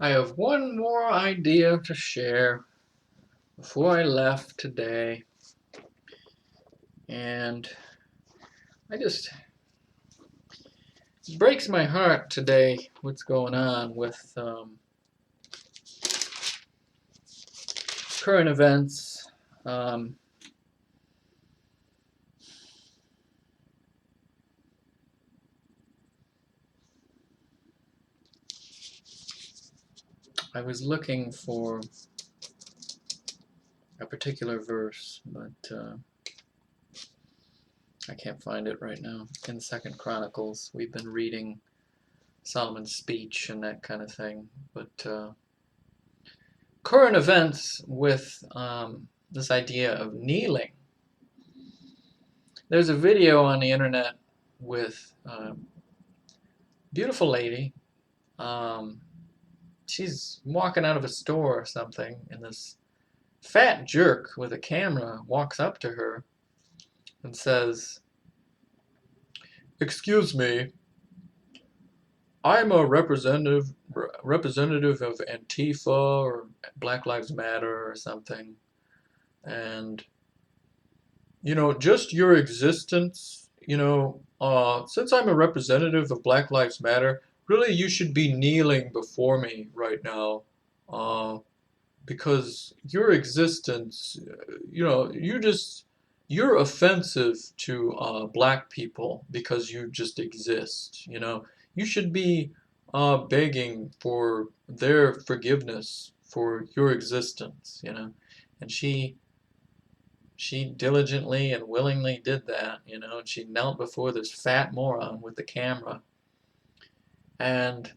I have one more idea to share before I left today, and it breaks my heart today what's going on with current events. Um, I was looking for a particular verse, but I can't find it right now. In Second Chronicles, we've been reading Solomon's speech and that kind of thing, but current events with this idea of kneeling. There's a video on the internet with a beautiful lady. She's walking out of a store or something, and this fat jerk with a camera walks up to her and says, "Excuse me, I'm a representative of Antifa or Black Lives Matter or something, and just your existence, since I'm a representative of Black Lives Matter, really you should be kneeling before me right now, uh, because your existence, you're offensive to black people because you just exist, You should be begging for their forgiveness for your existence. And she diligently and willingly did that, and she knelt before this fat moron with the camera. And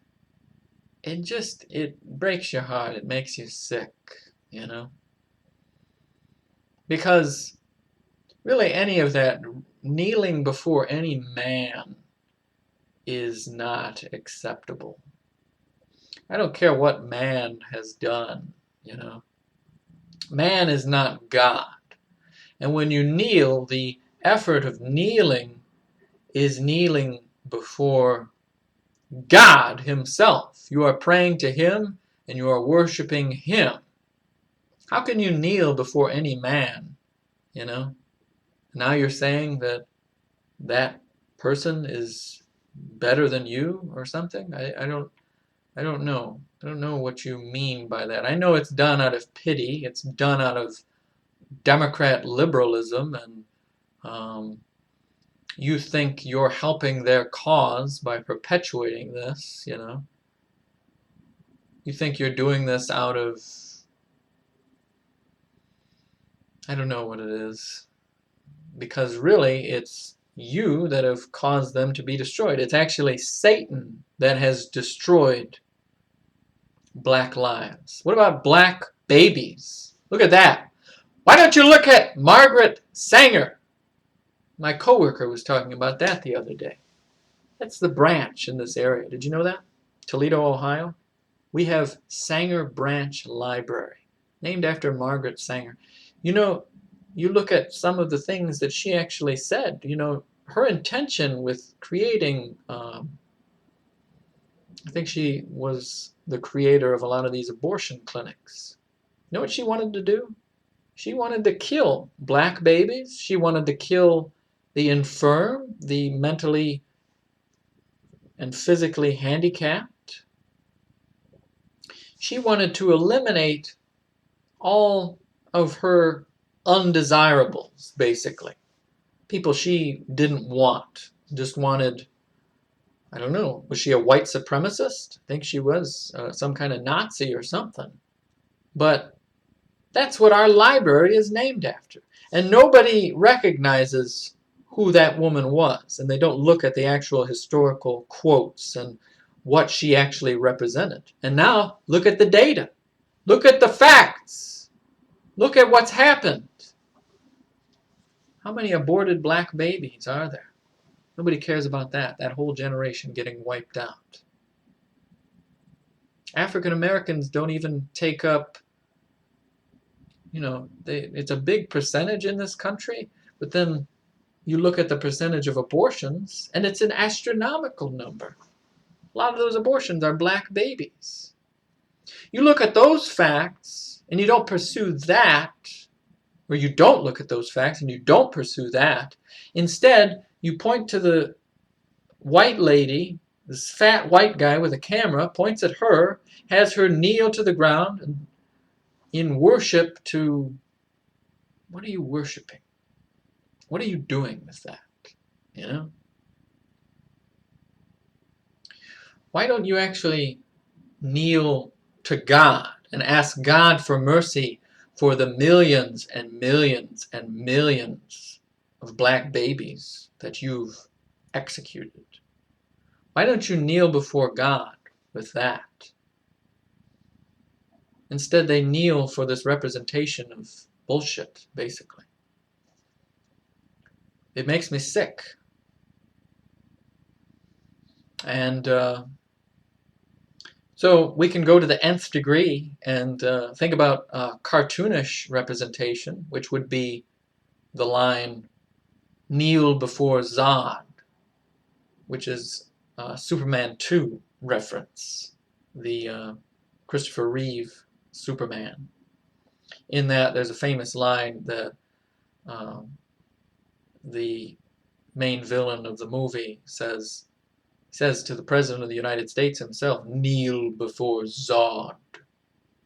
it breaks your heart. It makes you sick, Because really any of that kneeling before any man is not acceptable. I don't care what man has done, Man is not God. And when you kneel, the effort of kneeling is kneeling before God Himself. You are praying to Him and you are worshiping Him. How can you kneel before any man, Now you're saying that that person is better than you or something? I don't know. I don't know what you mean by that. I know it's done out of pity. It's done out of Democrat liberalism, and you think you're helping their cause by perpetuating this, You think you're doing this out of, I don't know what it is, because really it's you that have caused them to be destroyed. It's actually Satan that has destroyed black lives. What about black babies? Look at that. Why don't you look at Margaret Sanger? My coworker was talking about that the other day. That's the branch in this area. Did you know that? Toledo, Ohio. We have Sanger Branch Library, named after Margaret Sanger. You look at some of the things that she actually said. Her intention with creating, I think she was the creator of a lot of these abortion clinics. You know what she wanted to do? She wanted to kill black babies. She wanted to kill the infirm, the mentally and physically handicapped. She wanted to eliminate all of her undesirables, basically. People she didn't want, just wanted, I don't know, was she a white supremacist? I think she was some kind of Nazi or something. But that's what our library is named after. And nobody recognizes who that woman was, and they don't look at the actual historical quotes and what she actually represented. And now, look at the data. Look at the facts. Look at what's happened. How many aborted black babies are there? Nobody cares about that. That whole generation getting wiped out. African Americans don't even take up, it's a big percentage in this country, but then you look at the percentage of abortions, and it's an astronomical number. A lot of those abortions are black babies. You look at those facts and you don't pursue that, or you don't look at those facts and you don't pursue that. Instead, you point to the white lady, this fat white guy with a camera, points at her, has her kneel to the ground and in worship to, what are you worshiping? What are you doing with that? You know? Why don't you actually kneel to God and ask God for mercy for the millions and millions and millions of black babies that you've executed? Why don't you kneel before God with that? Instead, they kneel for this representation of bullshit, basically. It makes me sick. And so we can go to the nth degree and think about cartoonish representation, which would be the line, kneel before Zod, which is Superman 2 reference, the Christopher Reeve Superman. In that, there's a famous line that the main villain of the movie says to the President of the United States himself, kneel before Zod.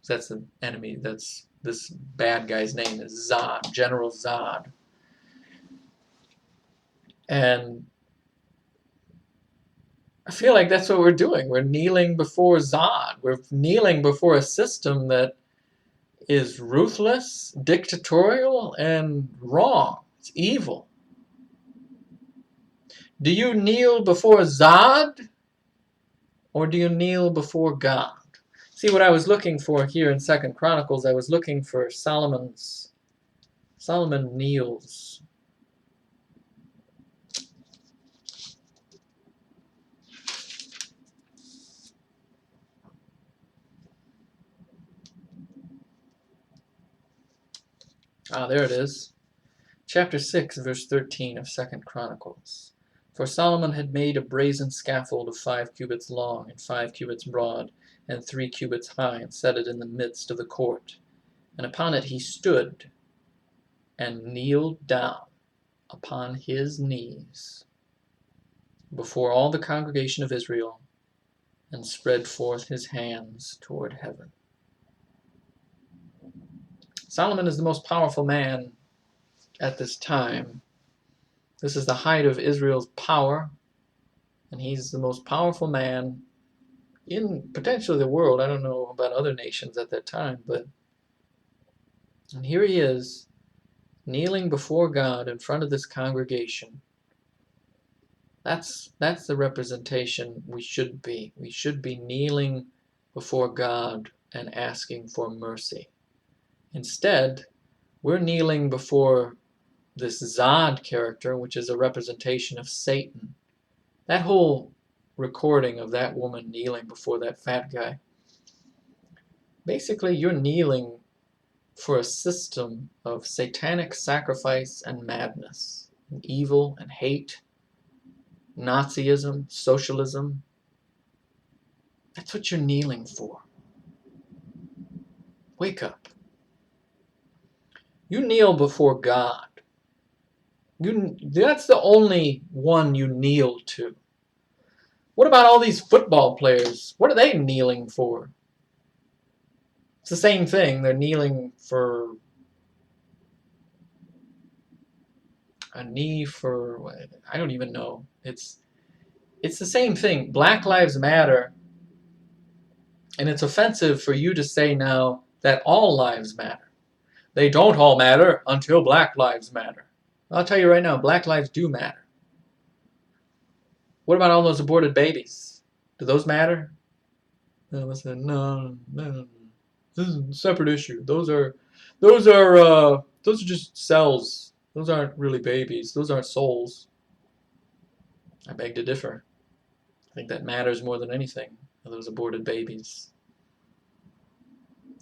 That's the enemy. That's this bad guy's name is Zod, General Zod. And I feel like that's what we're doing. We're kneeling before Zod. We're kneeling before a system that is ruthless, dictatorial, and wrong. It's evil. Do you kneel before Zod, or do you kneel before God? See, what I was looking for here in 2 Chronicles, I was looking for Solomon kneels. Ah, there it is. Chapter 6, verse 13 of 2 Chronicles. For Solomon had made a brazen scaffold of 5 cubits long and 5 cubits broad and 3 cubits high, and set it in the midst of the court. And upon it he stood and kneeled down upon his knees before all the congregation of Israel, and spread forth his hands toward heaven. Solomon is the most powerful man at this time. This is the height of Israel's power, and he's the most powerful man in potentially the world. I don't know about other nations at that time, but and here he is, kneeling before God in front of this congregation. That's the representation we should be. We should be kneeling before God and asking for mercy. Instead, we're kneeling before this Zod character, which is a representation of Satan. That whole recording of that woman kneeling before that fat guy, basically you're kneeling for a system of satanic sacrifice and madness, and evil and hate, Nazism, socialism. That's what you're kneeling for. Wake up. You kneel before God. That's the only one you kneel to. What about all these football players? What are they kneeling for? It's the same thing. They're kneeling for a knee for, I don't even know. It's the same thing. Black Lives Matter. And it's offensive for you to say now that all lives matter. They don't all matter until Black Lives Matter. I'll tell you right now, Black lives do matter. What about all those aborted babies? Do those matter? No, this is a separate issue. Those are just cells. Those aren't really babies. Those aren't souls. I beg to differ. I think that matters more than anything, those aborted babies.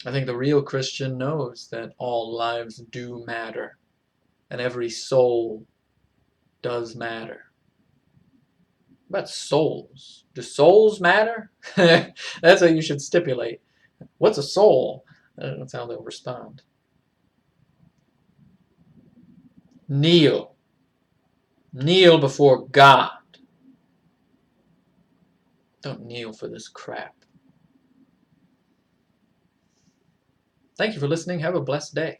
I think the real Christian knows that all lives do matter, and every soul does matter. But souls, do souls matter? That's what you should stipulate. What's a soul? That's how they'll respond. Kneel. Kneel before God. Don't kneel for this crap. Thank you for listening. Have a blessed day.